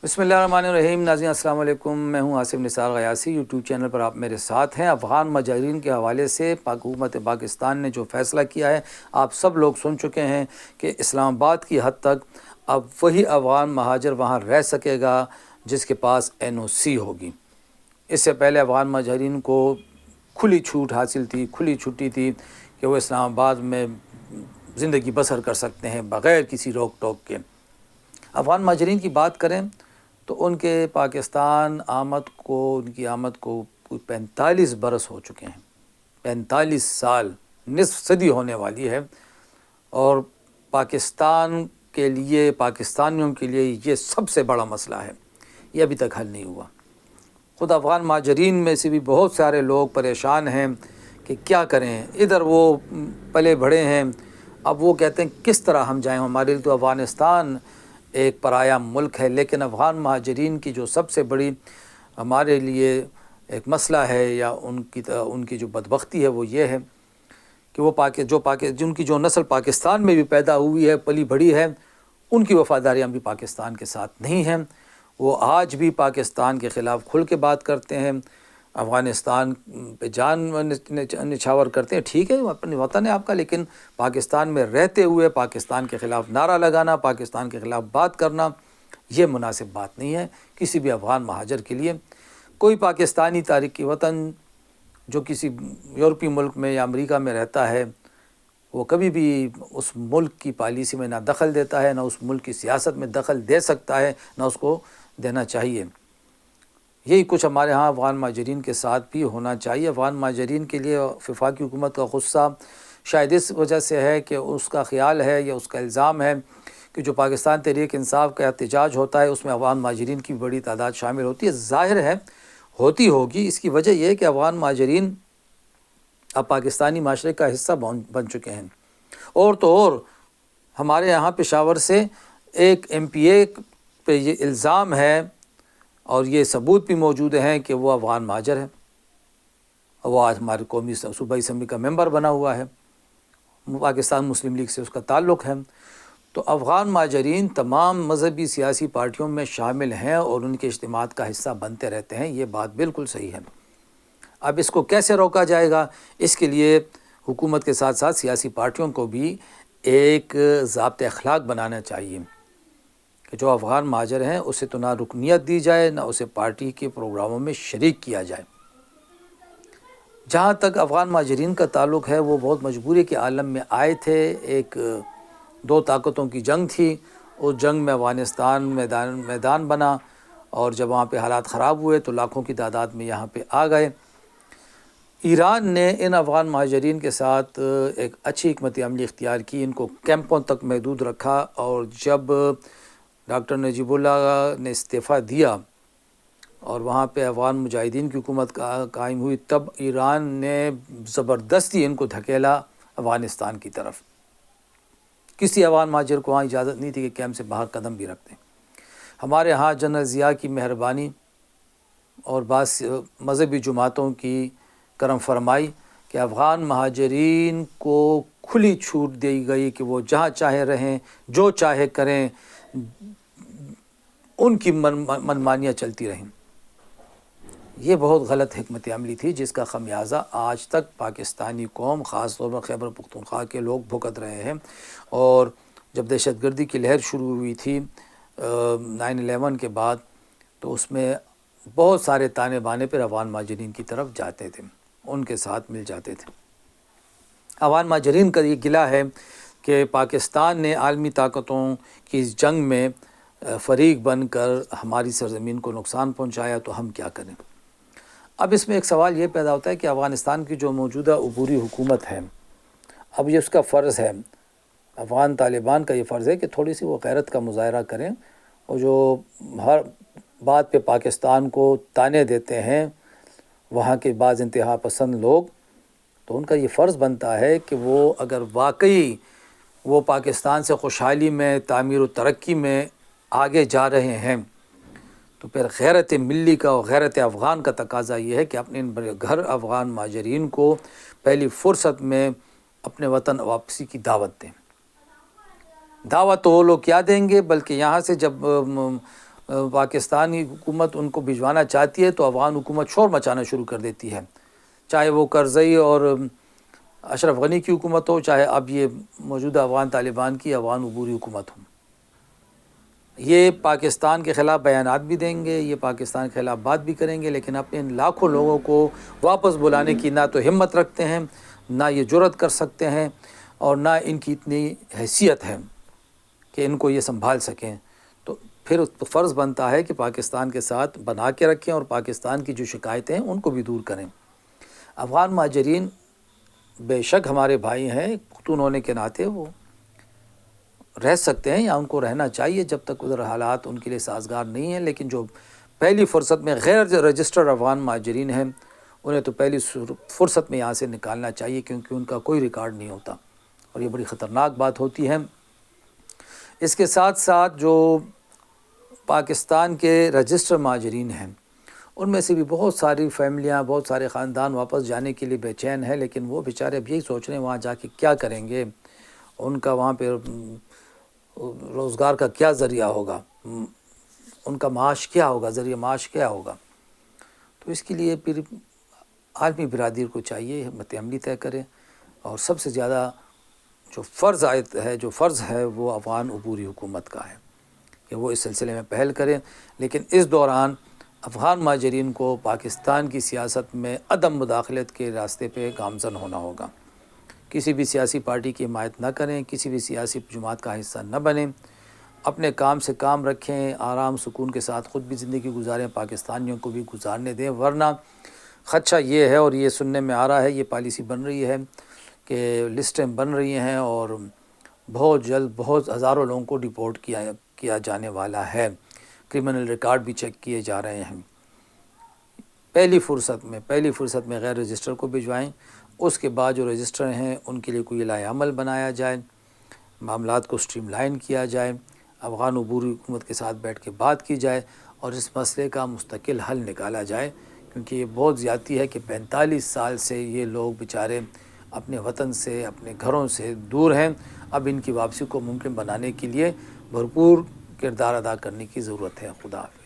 بسم اللہ الرحمن الرحیم۔ ناظرین السلام علیکم، میں ہوں آصف نثار غیاثی۔ یوٹیوب چینل پر آپ میرے ساتھ ہیں۔ افغان مہاجرین کے حوالے سے حکومت پاکستان نے جو فیصلہ کیا ہے، آپ سب لوگ سن چکے ہیں کہ اسلام آباد کی حد تک اب وہی افغان مہاجر وہاں رہ سکے گا جس کے پاس NOC ہوگی۔ اس سے پہلے افغان مہاجرین کو کھلی چھوٹ حاصل تھی، کھلی چھٹی تھی کہ وہ اسلام آباد میں زندگی بسر کر سکتے ہیں بغیر کسی روک ٹوک کے۔ افغان مہاجرین کی بات کریں تو ان کے پاکستان ان کی آمد کو 45 برس ہو چکے ہیں، 45 سال، نصف صدی ہونے والی ہے، اور پاکستان کے لیے، پاکستانیوں کے لیے یہ سب سے بڑا مسئلہ ہے۔ یہ ابھی تک حل نہیں ہوا۔ خود افغان مہاجرین میں سے بھی بہت سارے لوگ پریشان ہیں کہ کیا کریں، ادھر وہ پلے بڑھے ہیں، اب وہ کہتے ہیں کس طرح ہم جائیں، ہمارے لیے تو افغانستان ایک پرایا ملک ہے۔ لیکن افغان مہاجرین کی جو سب سے بڑی ہمارے لیے ایک مسئلہ ہے، یا ان کی جو بدبختی ہے، وہ یہ ہے کہ وہ جن کی جو نسل پاکستان میں بھی پیدا ہوئی ہے، پلی بڑھی ہے، ان کی وفاداریاں بھی پاکستان کے ساتھ نہیں ہیں۔ وہ آج بھی پاکستان کے خلاف کھل کے بات کرتے ہیں، افغانستان پہ جان نچھاور کرتے ہیں۔ ٹھیک ہے، اپنے وطن ہے آپ کا، لیکن پاکستان میں رہتے ہوئے پاکستان کے خلاف نعرہ لگانا، پاکستان کے خلاف بات کرنا، یہ مناسب بات نہیں ہے کسی بھی افغان مہاجر کے لیے۔ کوئی پاکستانی تارکین وطن جو کسی یورپی ملک میں یا امریکہ میں رہتا ہے، وہ کبھی بھی اس ملک کی پالیسی میں نہ دخل دیتا ہے، نہ اس ملک کی سیاست میں دخل دے سکتا ہے، نہ اس کو دینا چاہیے۔ یہی کچھ ہمارے ہاں افغان مہاجرین کے ساتھ بھی ہونا چاہیے۔ افغان مہاجرین کے لیے وفاقی حکومت کا غصہ شاید اس وجہ سے ہے کہ اس کا خیال ہے یا اس کا الزام ہے کہ جو پاکستان تحریک انصاف کا احتجاج ہوتا ہے، اس میں افغان مہاجرین کی بڑی تعداد شامل ہوتی ہے۔ ظاہر ہے ہوتی ہوگی، اس کی وجہ یہ ہے کہ افغان مہاجرین اب پاکستانی معاشرے کا حصہ بن چکے ہیں۔ اور تو اور ہمارے یہاں پشاور سے ایک MPA پہ یہ الزام ہے، اور یہ ثبوت بھی موجود ہیں کہ وہ افغان مہاجر ہے، وہ آج ہمارے قومی صوبائی اسمبلی کا ممبر بنا ہوا ہے، پاکستان مسلم لیگ سے اس کا تعلق ہے۔ تو افغان مہاجرین تمام مذہبی سیاسی پارٹیوں میں شامل ہیں اور ان کے اجتماعات کا حصہ بنتے رہتے ہیں، یہ بات بالکل صحیح ہے۔ اب اس کو کیسے روکا جائے گا؟ اس کے لیے حکومت کے ساتھ ساتھ سیاسی پارٹیوں کو بھی ایک ضابطۂ اخلاق بنانا چاہیے کہ جو افغان مہاجر ہیں اسے تو نہ رکنیت دی جائے، نہ اسے پارٹی کے پروگراموں میں شریک کیا جائے۔ جہاں تک افغان مہاجرین کا تعلق ہے، وہ بہت مجبوری کے عالم میں آئے تھے۔ ایک دو طاقتوں کی جنگ تھی، اس جنگ میں افغانستان میدان بنا، اور جب وہاں پہ حالات خراب ہوئے تو لاکھوں کی تعداد میں یہاں پہ آ گئے۔ ایران نے ان افغان مہاجرین کے ساتھ ایک اچھی حکمت عملی اختیار کی، ان کو کیمپوں تک محدود رکھا، اور جب ڈاکٹر نجیب اللہ نے استعفیٰ دیا اور وہاں پہ افغان مجاہدین کی حکومت قائم ہوئی، تب ایران نے زبردستی ان کو دھکیلا افغانستان کی طرف۔ کسی افغان مہاجر کو وہاں اجازت نہیں تھی کہ کیمپ سے باہر قدم بھی رکھتے۔ ہمارے ہاں جنرل ضیاء کی مہربانی اور بعض مذہبی جماعتوں کی کرم فرمائی کہ افغان مہاجرین کو کھلی چھوٹ دی گئی کہ وہ جہاں چاہے رہیں، جو چاہے کریں، ان کی منمانیاں چلتی رہیں۔ یہ بہت غلط حکمت عملی تھی، جس کا خمیازہ آج تک پاکستانی قوم، خاص طور پر خیبر پختونخوا کے لوگ بھگت رہے ہیں۔ اور جب دہشت گردی کی لہر شروع ہوئی تھی 9/11 کے بعد، تو اس میں بہت سارے تانے بانے پر افغان مہاجرین کی طرف جاتے تھے، ان کے ساتھ مل جاتے تھے۔ افغان مہاجرین کا یہ گلہ ہے کہ پاکستان نے عالمی طاقتوں کی اس جنگ میں فریق بن کر ہماری سرزمین کو نقصان پہنچایا، تو ہم کیا کریں؟ اب اس میں ایک سوال یہ پیدا ہوتا ہے کہ افغانستان کی جو موجودہ عبوری حکومت ہے، اب یہ اس کا فرض ہے، افغان طالبان کا یہ فرض ہے کہ تھوڑی سی وہ غیرت کا مظاہرہ کریں، اور جو ہر بات پہ پاکستان کو تانے دیتے ہیں وہاں کے بعض انتہا پسند لوگ، تو ان کا یہ فرض بنتا ہے کہ وہ اگر واقعی وہ پاکستان سے خوشحالی میں، تعمیر و ترقی میں آگے جا رہے ہیں، تو پھر غیرت ملی کا اور غیرت افغان کا تقاضا یہ ہے کہ اپنے گھر افغان مہاجرین کو پہلی فرصت میں اپنے وطن واپسی کی دعوت دیں۔ دعوت تو وہ لوگ کیا دیں گے، بلکہ یہاں سے جب پاکستان کی حکومت ان کو بھجوانا چاہتی ہے تو افغان حکومت شور مچانا شروع کر دیتی ہے، چاہے وہ کرزئی اور اشرف غنی کی حکومت ہو، چاہے اب یہ موجودہ افغان طالبان کی افغان عبوری حکومت ہو۔ یہ پاکستان کے خلاف بیانات بھی دیں گے، یہ پاکستان کے خلاف بات بھی کریں گے، لیکن اپنے ان لاکھوں لوگوں کو واپس بلانے کی نہ تو ہمت رکھتے ہیں، نہ یہ جرأت کر سکتے ہیں، اور نہ ان کی اتنی حیثیت ہے کہ ان کو یہ سنبھال سکیں۔ تو پھر فرض بنتا ہے کہ پاکستان کے ساتھ بنا کے رکھیں اور پاکستان کی جو شکایتیں ہیں ان کو بھی دور کریں۔ افغان مہاجرین بے شک ہمارے بھائی ہیں، پختون ہونے کے ناطے وہ رہ سکتے ہیں یا ان کو رہنا چاہیے جب تک ادھر حالات ان کے لیے سازگار نہیں ہیں، لیکن جو پہلی فرصت میں غیر رجسٹرڈ افغان مہاجرین ہیں انہیں تو پہلی فرصت میں یہاں سے نکالنا چاہیے، کیونکہ ان کا کوئی ریکارڈ نہیں ہوتا اور یہ بڑی خطرناک بات ہوتی ہے۔ اس کے ساتھ ساتھ جو پاکستان کے رجسٹر مہاجرین ہیں ان میں سے بھی بہت ساری فیملیاں، بہت سارے خاندان واپس جانے کے لیے بے چین ہیں، لیکن وہ بیچارے اب یہی سوچ رہے ہیں وہاں جا کے کیا کریں گے، ان کا وہاں پہ روزگار کا کیا ذریعہ ہوگا، ان کا معاش کیا ہوگا، ذریعہ معاش کیا ہوگا۔ تو اس کے لیے پھر عالمی برادری کو چاہیے ہمت عملی طے کرے، اور سب سے زیادہ جو فرض ہے وہ افغان عبوری حکومت کا ہے کہ وہ اس سلسلے میں پہل کریں، لیکن اس دوران افغان مہاجرین کو پاکستان کی سیاست میں عدم مداخلت کے راستے پہ گامزن ہونا ہوگا۔ کسی بھی سیاسی پارٹی کی حمایت نہ کریں، کسی بھی سیاسی جماعت کا حصہ نہ بنیں، اپنے کام سے کام رکھیں، آرام سکون کے ساتھ خود بھی زندگی گزاریں، پاکستانیوں کو بھی گزارنے دیں، ورنہ خدشہ یہ ہے، اور یہ سننے میں آ رہا ہے، یہ پالیسی بن رہی ہے کہ لسٹیں بن رہی ہیں اور بہت جلد بہت ہزاروں لوگوں کو ڈیپورٹ کیا جانے والا ہے، کرمنل ریکارڈ بھی چیک کیے جا رہے ہیں۔ پہلی فرصت میں غیر رجسٹر کو بھجوائیں، اس کے بعد جو رجسٹر ہیں ان کے لیے کوئی لائحہ عمل بنایا جائے، معاملات کو سٹریم لائن کیا جائے، افغان عبوری حکومت کے ساتھ بیٹھ کے بات کی جائے اور اس مسئلے کا مستقل حل نکالا جائے، کیونکہ یہ بہت زیادتی ہے کہ 45 سال سے یہ لوگ بیچارے اپنے وطن سے، اپنے گھروں سے دور ہیں۔ اب ان کی واپسی کو ممکن بنانے کے لیے بھرپور کردار ادا کرنے کی ضرورت ہے۔ خدا حافظ۔